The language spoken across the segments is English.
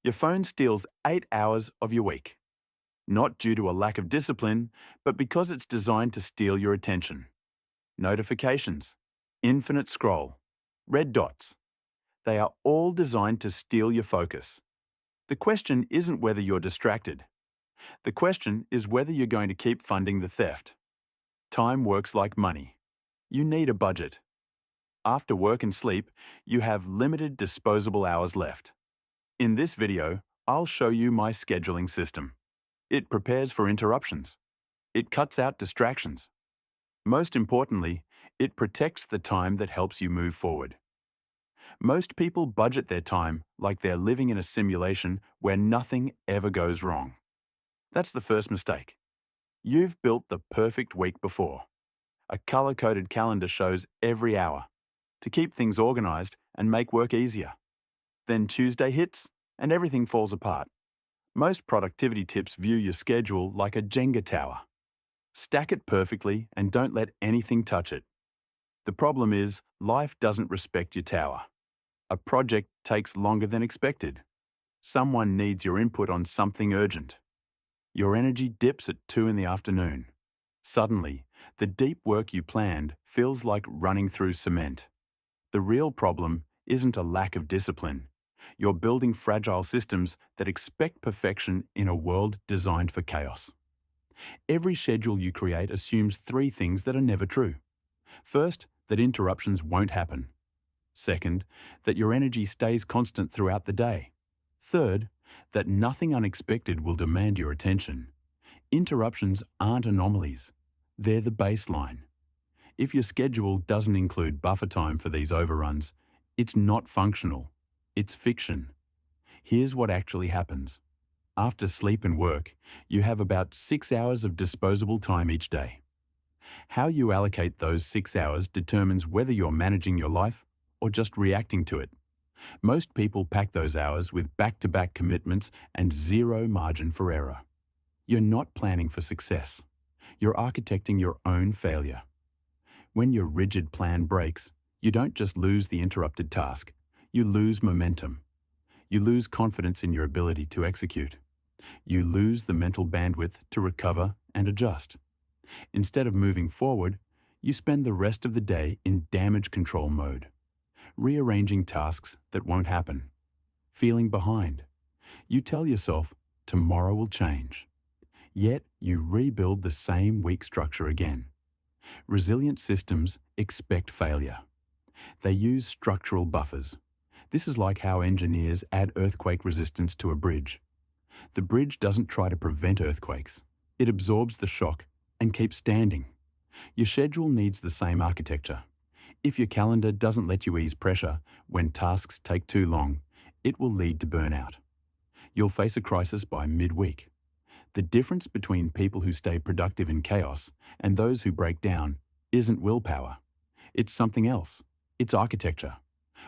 Your phone steals 8 hours of your week, not due to a lack of discipline, but because it's designed to steal your attention. Notifications, infinite scroll, red dots, they are all designed to steal your focus. The question isn't whether you're distracted. The question is whether you're going to keep funding the theft. Time works like money. You need a budget. After work and sleep, you have limited disposable hours left. In this video, I'll show you my scheduling system. It prepares for interruptions. It cuts out distractions. Most importantly, it protects the time that helps you move forward. Most people budget their time like they're living in a simulation where nothing ever goes wrong. That's the first mistake. You've built the perfect week before. A color-coded calendar shows every hour to keep things organized and make work easier. Then Tuesday hits and everything falls apart. Most productivity tips view your schedule like a Jenga tower. Stack it perfectly and don't let anything touch it. The problem is, life doesn't respect your tower. A project takes longer than expected. Someone needs your input on something urgent. Your energy dips at 2 in the afternoon. Suddenly, the deep work you planned feels like running through cement. The real problem isn't a lack of discipline. You're building fragile systems that expect perfection in a world designed for chaos. Every schedule you create assumes 3 things that are never true. First, that interruptions won't happen. Second, that your energy stays constant throughout the day. Third, that nothing unexpected will demand your attention. Interruptions aren't anomalies. They're the baseline. If your schedule doesn't include buffer time for these overruns, it's not functional. It's fiction. Here's what actually happens. After sleep and work, you have about 6 hours of disposable time each day. How you allocate those 6 hours determines whether you're managing your life or just reacting to it. Most people pack those hours with back-to-back commitments and zero margin for error. You're not planning for success. You're architecting your own failure. When your rigid plan breaks, you don't just lose the interrupted task, you lose momentum. You lose confidence in your ability to execute. You lose the mental bandwidth to recover and adjust. Instead of moving forward, you spend the rest of the day in damage control mode, rearranging tasks that won't happen, feeling behind. You tell yourself, tomorrow will change. Yet you rebuild the same weak structure again. Resilient systems expect failure. They use structural buffers. This is like how engineers add earthquake resistance to a bridge. The bridge doesn't try to prevent earthquakes. It absorbs the shock and keeps standing. Your schedule needs the same architecture. If your calendar doesn't let you ease pressure when tasks take too long, it will lead to burnout. You'll face a crisis by midweek. The difference between people who stay productive in chaos and those who break down isn't willpower. It's something else. It's architecture.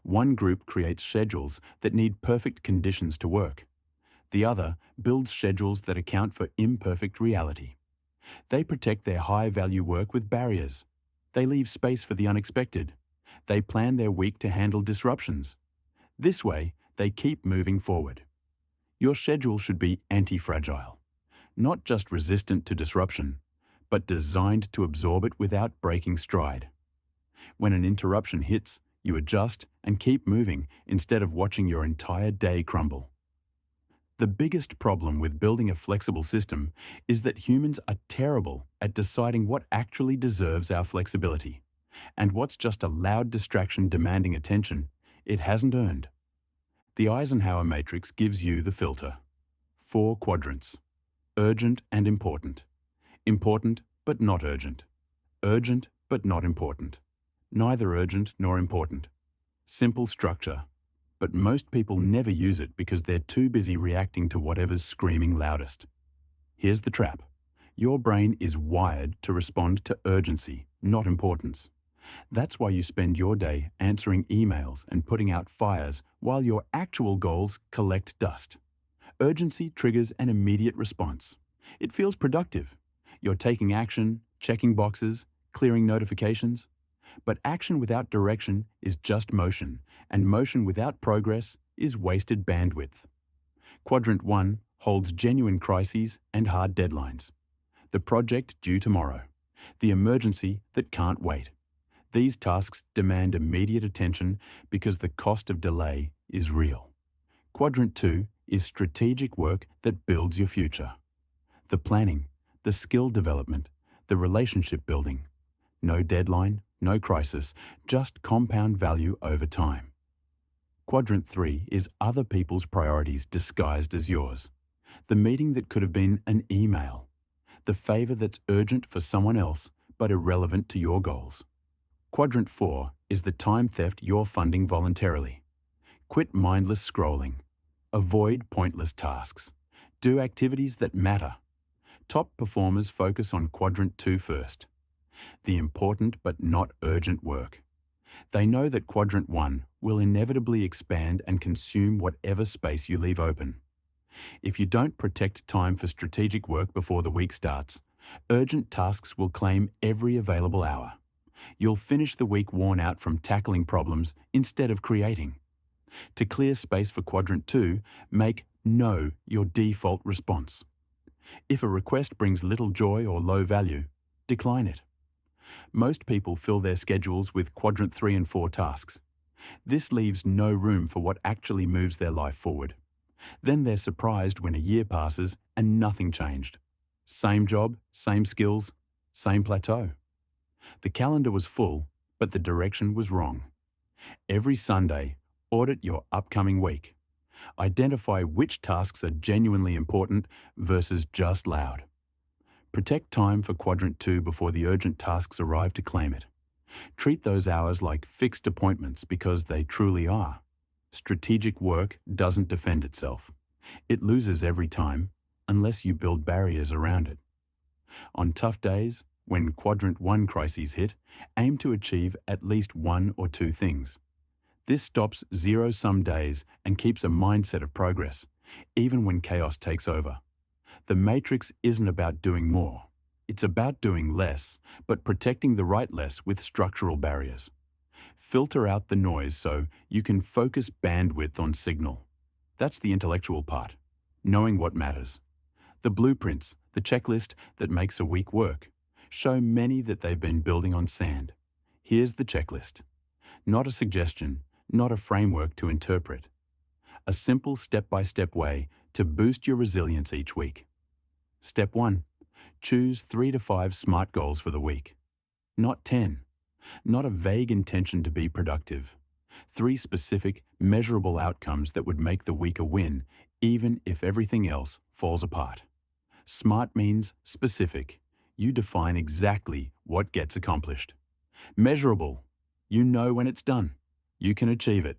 One group creates schedules that need perfect conditions to work. The other builds schedules that account for imperfect reality. They protect their high-value work with barriers. They leave space for the unexpected. They plan their week to handle disruptions. This way, they keep moving forward. Your schedule should be antifragile, not just resistant to disruption, but designed to absorb it without breaking stride. When an interruption hits, you adjust and keep moving instead of watching your entire day crumble. The biggest problem with building a flexible system is that humans are terrible at deciding what actually deserves our flexibility, and what's just a loud distraction demanding attention it hasn't earned. The Eisenhower Matrix gives you the filter. 4 quadrants. Urgent and important. Important but not urgent. Urgent but not important. Neither urgent nor important. Simple structure. But most people never use it because they're too busy reacting to whatever's screaming loudest. Here's the trap. Your brain is wired to respond to urgency, not importance. That's why you spend your day answering emails and putting out fires while your actual goals collect dust. Urgency triggers an immediate response. It feels productive. You're taking action, checking boxes, clearing notifications. But action without direction is just motion, and motion without progress is wasted bandwidth. Quadrant 1 holds genuine crises and hard deadlines. The project due tomorrow. The emergency that can't wait. These tasks demand immediate attention because the cost of delay is real. Quadrant 2 is strategic work that builds your future. The planning, the skill development, the relationship building. No deadline, no crisis, just compound value over time. Quadrant 3 is other people's priorities disguised as yours. The meeting that could have been an email. The favor that's urgent for someone else but irrelevant to your goals. Quadrant 4 is the time theft you're funding voluntarily. Quit mindless scrolling. Avoid pointless tasks. Do activities that matter. Top performers focus on Quadrant 2 first. The important but not urgent work. They know that Quadrant 1 will inevitably expand and consume whatever space you leave open. If you don't protect time for strategic work before the week starts, urgent tasks will claim every available hour. You'll finish the week worn out from tackling problems instead of creating. To clear space for Quadrant 2, make no your default response. If a request brings little joy or low value, decline it. Most people fill their schedules with Quadrant 3 and 4 tasks. This leaves no room for what actually moves their life forward. Then they're surprised when a year passes and nothing changed. Same job, same skills, same plateau. The calendar was full, but the direction was wrong. Every Sunday, audit your upcoming week. Identify which tasks are genuinely important versus just loud. Protect time for Quadrant 2 before the urgent tasks arrive to claim it. Treat those hours like fixed appointments because they truly are. Strategic work doesn't defend itself. It loses every time unless you build barriers around it. On tough days, when Quadrant 1 crises hit, aim to achieve at least 1 or 2 things. This stops zero-sum days and keeps a mindset of progress, even when chaos takes over. The matrix isn't about doing more. It's about doing less, but protecting the right less with structural barriers. Filter out the noise so you can focus bandwidth on signal. That's the intellectual part, knowing what matters. The blueprints, the checklist that makes a week work, show many that they've been building on sand. Here's the checklist. Not a suggestion, not a framework to interpret. A simple step-by-step way to boost your resilience each week. Step 1. Choose 3 to 5 SMART goals for the week. Not 10. Not a vague intention to be productive. 3 specific, measurable outcomes that would make the week a win, even if everything else falls apart. SMART means specific. You define exactly what gets accomplished. Measurable. You know when it's done. You can achieve it.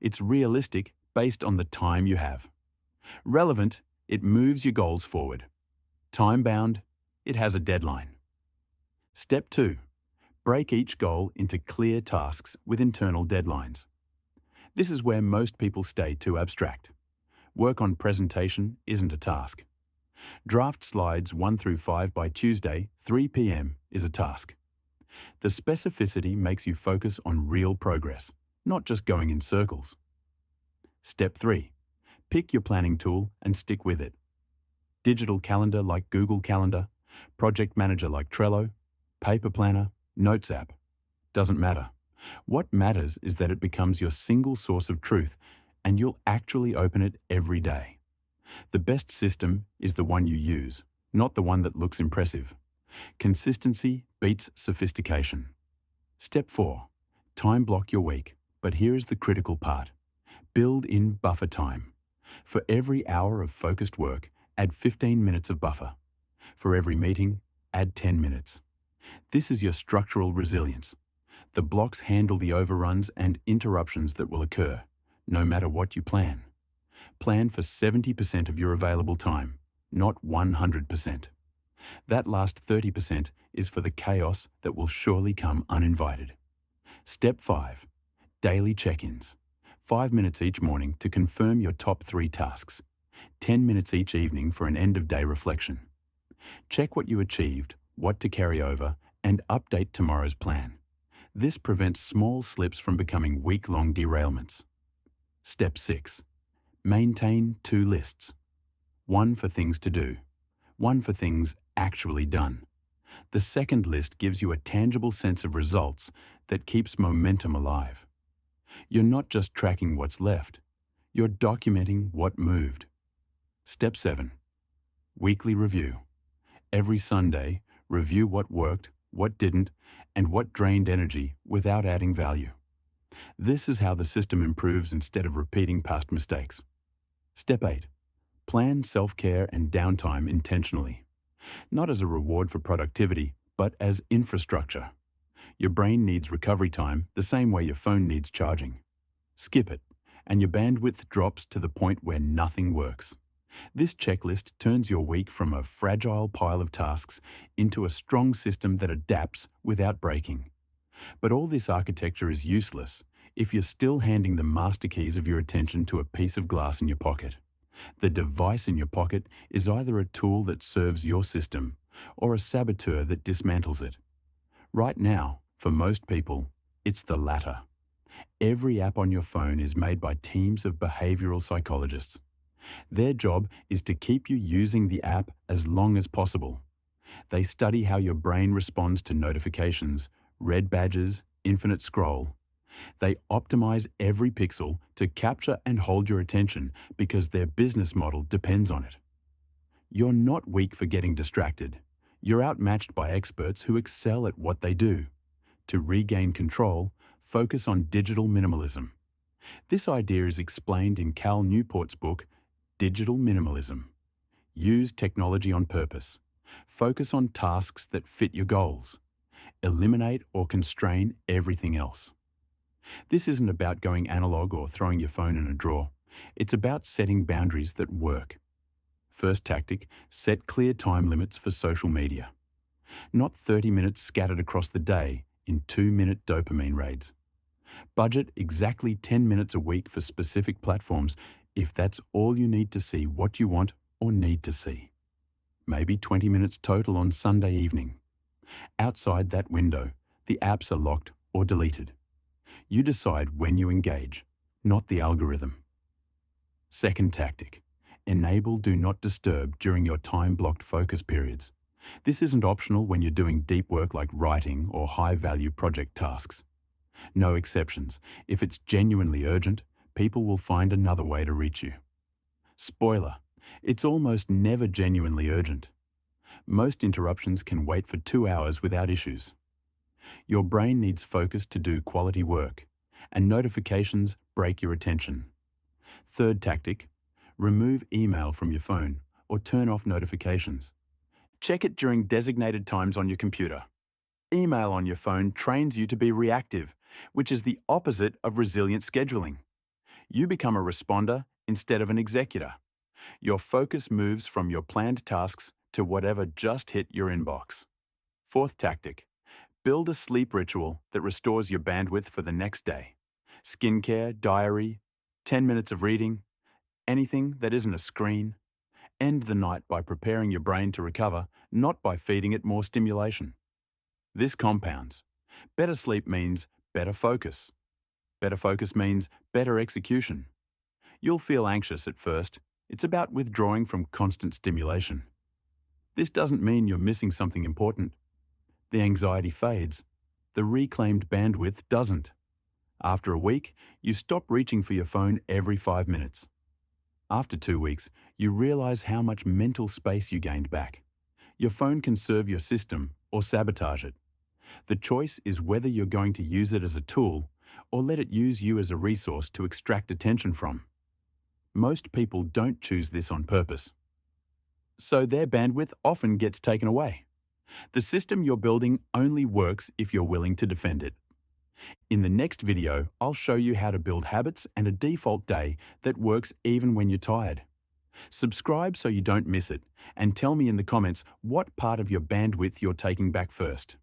It's realistic based on the time you have. Relevant. It moves your goals forward. Time-bound. It has a deadline. Step 2. Break each goal into clear tasks with internal deadlines. This is where most people stay too abstract. Work on presentation isn't a task. Draft slides 1 through 5 by Tuesday, 3 p.m. is a task. The specificity makes you focus on real progress, not just going in circles. Step 3. Pick your planning tool and stick with it. Digital calendar like Google Calendar, project manager like Trello, paper planner, notes app. Doesn't matter. What matters is that it becomes your single source of truth and you'll actually open it every day. The best system is the one you use, not the one that looks impressive. Consistency beats sophistication. Step 4. Time block your week. But here is the critical part. Build in buffer time. For every hour of focused work, add 15 minutes of buffer. For every meeting, add 10 minutes. This is your structural resilience. The blocks handle the overruns and interruptions that will occur, no matter what you plan. Plan for 70% of your available time, not 100%. That last 30% is for the chaos that will surely come uninvited. Step 5. Daily check-ins. 5 minutes each morning to confirm your top 3 tasks. 10 minutes each evening for an end-of-day reflection. Check what you achieved, what to carry over, and update tomorrow's plan. This prevents small slips from becoming week-long derailments. Step 6. Maintain 2 lists. One for things to do, one for things actually done. The second list gives you a tangible sense of results that keeps momentum alive. You're not just tracking what's left, you're documenting what moved. Step 7. Weekly review. Every Sunday, review what worked, what didn't, and what drained energy without adding value. This is how the system improves instead of repeating past mistakes. Step 8. Plan self-care and downtime intentionally. Not as a reward for productivity, but as infrastructure. Your brain needs recovery time the same way your phone needs charging. Skip it, and your bandwidth drops to the point where nothing works. This checklist turns your week from a fragile pile of tasks into a strong system that adapts without breaking. But all this architecture is useless if you're still handing the master keys of your attention to a piece of glass in your pocket. The device in your pocket is either a tool that serves your system or a saboteur that dismantles it. Right now, for most people, it's the latter. Every app on your phone is made by teams of behavioral psychologists. Their job is to keep you using the app as long as possible. They study how your brain responds to notifications, red badges, infinite scroll. They optimize every pixel to capture and hold your attention because their business model depends on it. You're not weak for getting distracted. You're outmatched by experts who excel at what they do. To regain control, focus on digital minimalism. This idea is explained in Cal Newport's book, Digital Minimalism. Use technology on purpose. Focus on tasks that fit your goals. Eliminate or constrain everything else. This isn't about going analog or throwing your phone in a drawer. It's about setting boundaries that work. First tactic, set clear time limits for social media. Not 30 minutes scattered across the day in 2-minute dopamine raids. Budget exactly 10 minutes a week for specific platforms if that's all you need to see what you want or need to see. Maybe 20 minutes total on Sunday evening. Outside that window, the apps are locked or deleted. You decide when you engage, not the algorithm. Second tactic, enable Do Not Disturb during your time-blocked focus periods. This isn't optional when you're doing deep work like writing or high-value project tasks. No exceptions. If it's genuinely urgent, people will find another way to reach you. Spoiler, it's almost never genuinely urgent. Most interruptions can wait for 2 hours without issues. Your brain needs focus to do quality work, and notifications break your attention. Third tactic, remove email from your phone or turn off notifications. Check it during designated times on your computer. Email on your phone trains you to be reactive, which is the opposite of resilient scheduling. You become a responder instead of an executor. Your focus moves from your planned tasks to whatever just hit your inbox. Fourth tactic, build a sleep ritual that restores your bandwidth for the next day. Skincare, diary, 10 minutes of reading, anything that isn't a screen. End the night by preparing your brain to recover, not by feeding it more stimulation. This compounds. Better sleep means better focus. Better focus means better execution. You'll feel anxious at first. It's about withdrawing from constant stimulation. This doesn't mean you're missing something important. The anxiety fades. The reclaimed bandwidth doesn't. After a week, you stop reaching for your phone every 5 minutes. After 2 weeks, you realize how much mental space you gained back. Your phone can serve your system or sabotage it. The choice is whether you're going to use it as a tool or let it use you as a resource to extract attention from. Most people don't choose this on purpose. So their bandwidth often gets taken away. The system you're building only works if you're willing to defend it. In the next video, I'll show you how to build habits and a default day that works even when you're tired. Subscribe so you don't miss it, and tell me in the comments what part of your bandwidth you're taking back first.